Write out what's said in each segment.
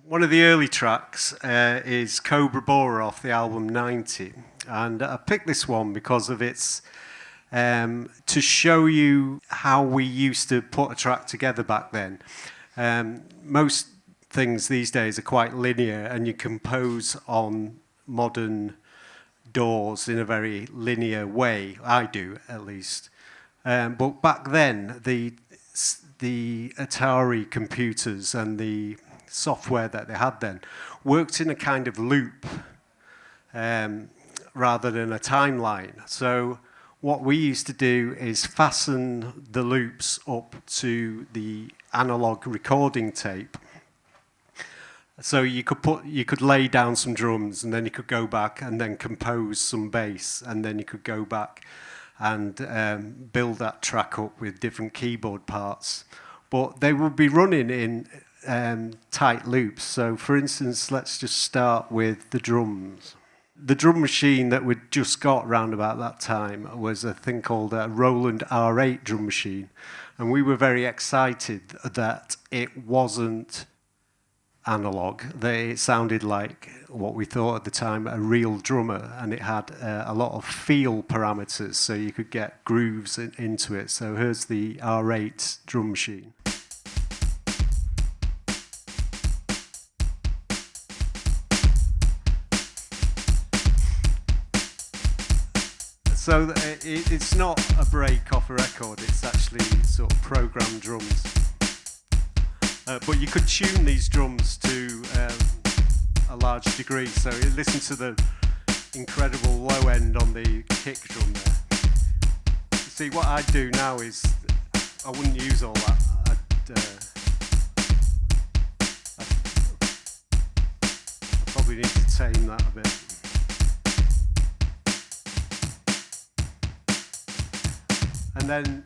One of the early tracks is Cobra Bora off the album 90. And I picked this one because of its, to show you how we used to put a track together back then. Most things these days are quite linear, and you compose on modern DAWs in a very linear way. I do, at least. But back then, the Atari computers and the software that they had then worked in a kind of loop rather than a timeline. So what we used to do is fasten the loops up to the analog recording tape. So you could lay down some drums, and then you could go back and then compose some bass, and then you could go back and build that track up with different keyboard parts. But they would be running in tight loops. So for instance, let's just start with the drums. The drum machine that we'd just got round about that time was a thing called a Roland R8 drum machine. And we were very excited that it wasn't analog, that it sounded like what we thought at the time a real drummer, and it had a lot of feel parameters, so you could get grooves into it. So here's the R8 drum machine. So it's not a break off a record, it's actually sort of programmed drums. But you could tune these drums to a large degree, so you listen to the incredible low end on the kick drum there. See, what I'd do now is, I wouldn't use all that. I probably need to tame that a bit. And then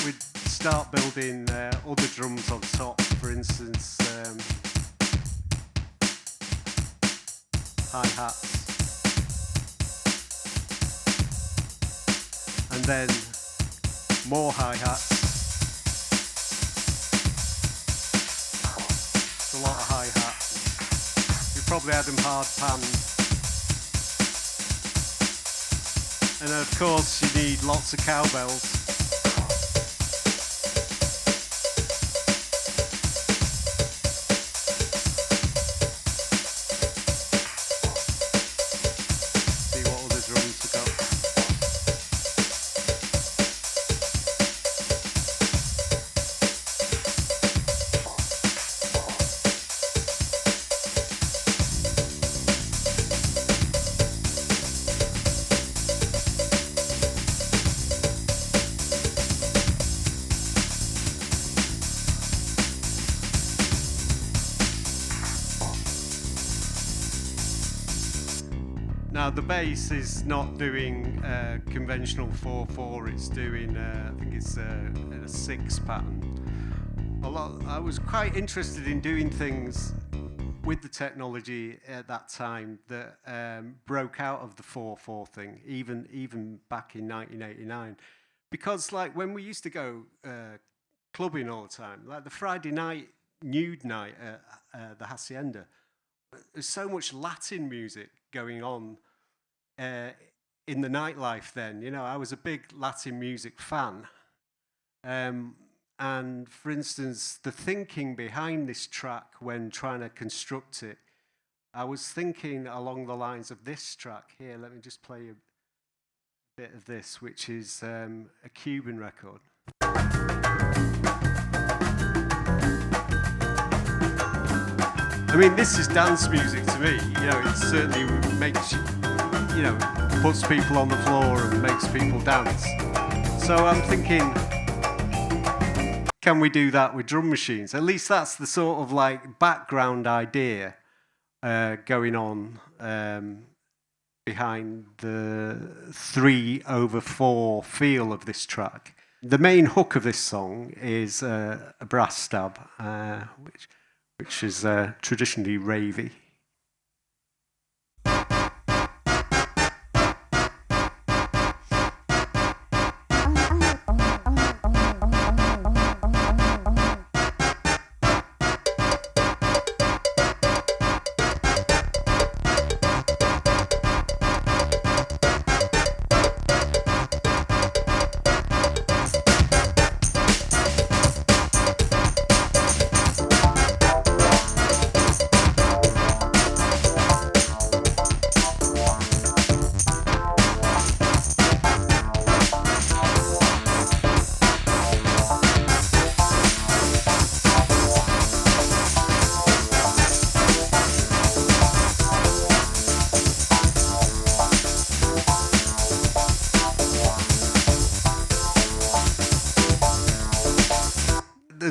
we'd start building other drums on top, for instance, hi-hats, and then more hi-hats. It's a lot of hi-hats. We probably had them hard panned. And of course, you need lots of cowbells. See what other drums we got. Now the bass is not doing conventional 4/4. It's doing, I think it's a 6 pattern. I was quite interested in doing things with the technology at that time that broke out of the 4/4 thing, even back in 1989, because like when we used to go clubbing all the time, like the Friday night nude night at the Hacienda, there's so much Latin music going on in the nightlife then. You know, I was a big Latin music fan. And for instance, the thinking behind this track when trying to construct it, I was thinking along the lines of this track here. Let me just play a bit of this, which is a Cuban record. I mean, this is dance music to me. You know, it certainly makes puts people on the floor and makes people dance. So I'm thinking, can we do that with drum machines? At least that's the sort of like background idea going on behind the 3/4 feel of this track. The main hook of this song is a brass stab, which is traditionally ravey.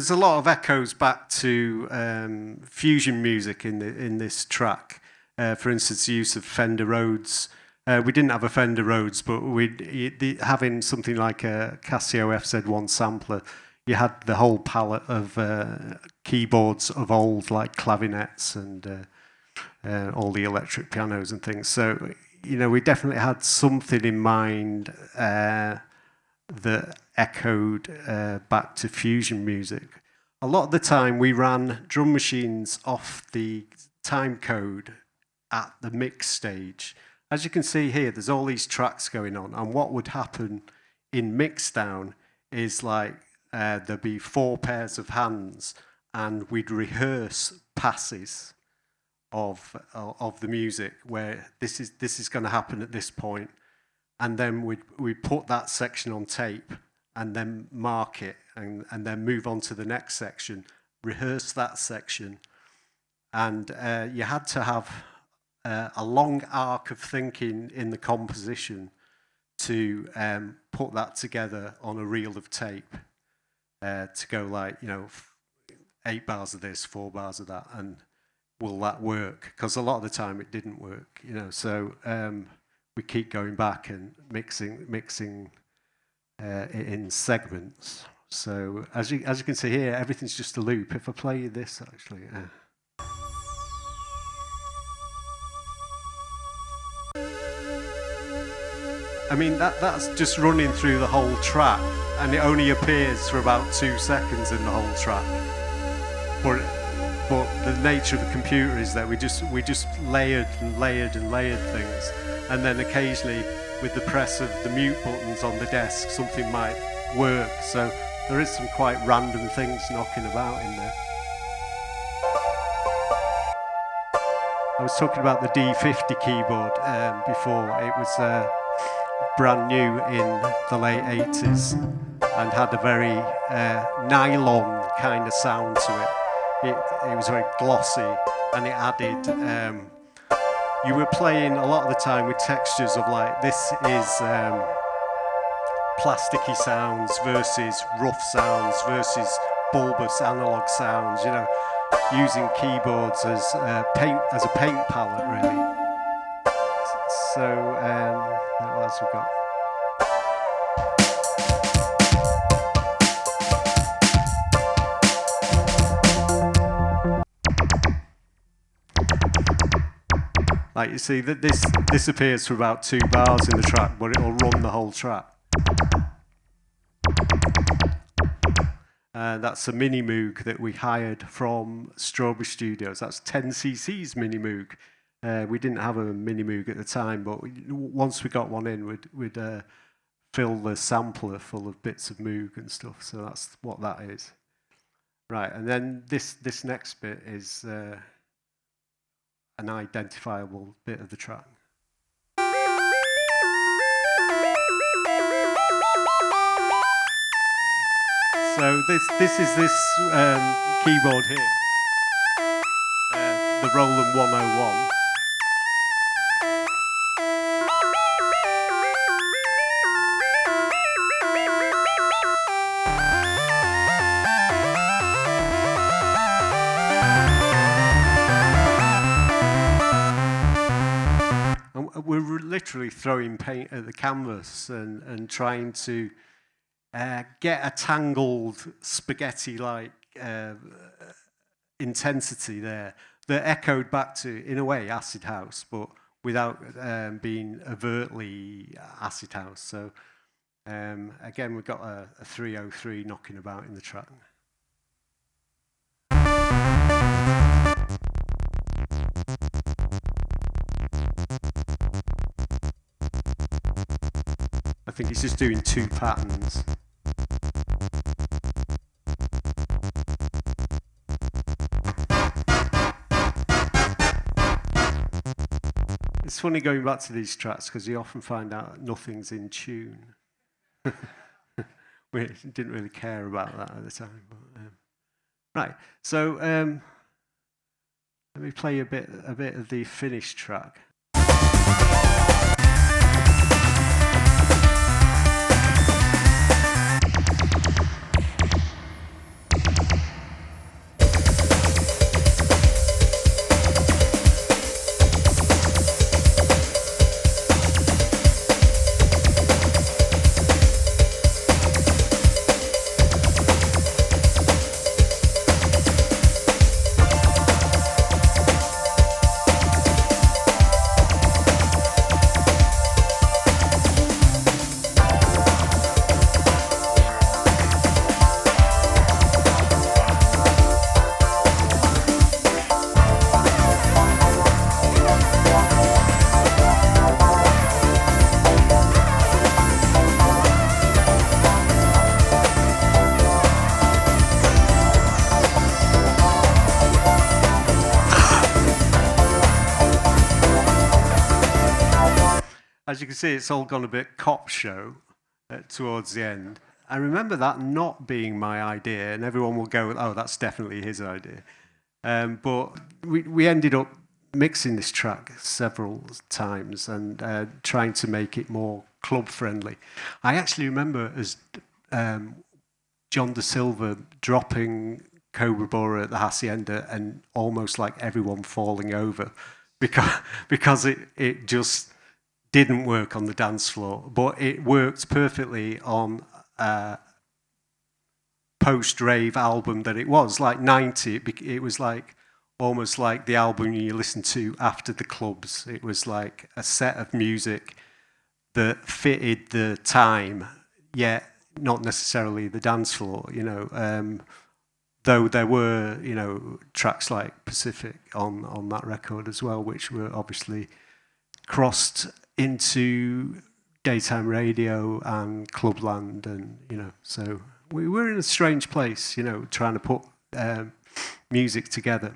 there's a lot of echoes back to fusion music in this track. For instance, the use of Fender Rhodes. We didn't have a Fender Rhodes, but having something like a Casio FZ1 sampler, you had the whole palette of keyboards of old, like clavinets and all the electric pianos and things. So, you know, we definitely had something in mind that echoed back to fusion music. A lot of the time we ran drum machines off the time code at the mix stage. As you can see here, there's all these tracks going on, and what would happen in mixdown is like there'd be 4 pairs of hands, and we'd rehearse passes of the music where this is going to happen at this point, and then we'd put that section on tape and then mark it and then move on to the next section, rehearse that section, and you had to have a long arc of thinking in the composition to put that together on a reel of tape to go like, you know, 8 bars of this, 4 bars of that, and will that work? Because a lot of the time it didn't work, you know. So we keep going back and mixing it in segments. So as you can see here, everything's just a loop. If I play you this, actually. I mean, that's just running through the whole track, and it only appears for about 2 seconds in the whole track. But the nature of the computer is that we just layered and layered and layered things, and then occasionally, with the press of the mute buttons on the desk, something might work. So there is some quite random things knocking about in there. I was talking about the D50 keyboard before. It was brand new in the late 80s and had a very nylon kind of sound to it. It was very glossy, and it added, you were playing a lot of the time with textures of like, this is plasticky sounds versus rough sounds versus bulbous analog sounds, you know, using keyboards as a paint palette, really. So, what else we got? Like you see, that this appears for about 2 bars in the track, but it'll run the whole track. That's a Mini Moog that we hired from Strawberry Studios. That's 10cc's Mini Moog. We didn't have a Mini Moog at the time, but once we got one in, we'd fill the sampler full of bits of Moog and stuff. So that's what that is. Right, and then this next bit is an identifiable bit of the track. So this is this keyboard here, the Roland 101. We're literally throwing paint at the canvas and trying to get a tangled spaghetti-like intensity there that echoed back to, in a way, acid house, but without being overtly acid house. So again, we've got a 303 knocking about in the track. I think he's just doing 2 patterns. It's funny going back to these tracks because you often find out nothing's in tune. We didn't really care about that at the time. But, right, so let me play a bit of the finished track. as you can see, it's all gone a bit cop show towards the end. I remember that not being my idea, and everyone will go, "Oh, that's definitely his idea." But we ended up mixing this track several times and trying to make it more club friendly. I actually remember as John De Silva dropping Cobra Bora at the Hacienda and almost like everyone falling over because it just didn't work on the dance floor, but it worked perfectly on a post-rave album that it was, like 90. It was like almost like the album you listen to after the clubs. It was like a set of music that fitted the time, yet not necessarily the dance floor, you know. Though there were, you know, tracks like Pacific on that record as well, which were obviously crossed into daytime radio and clubland, and, you know, so we were in a strange place, you know, trying to put music together.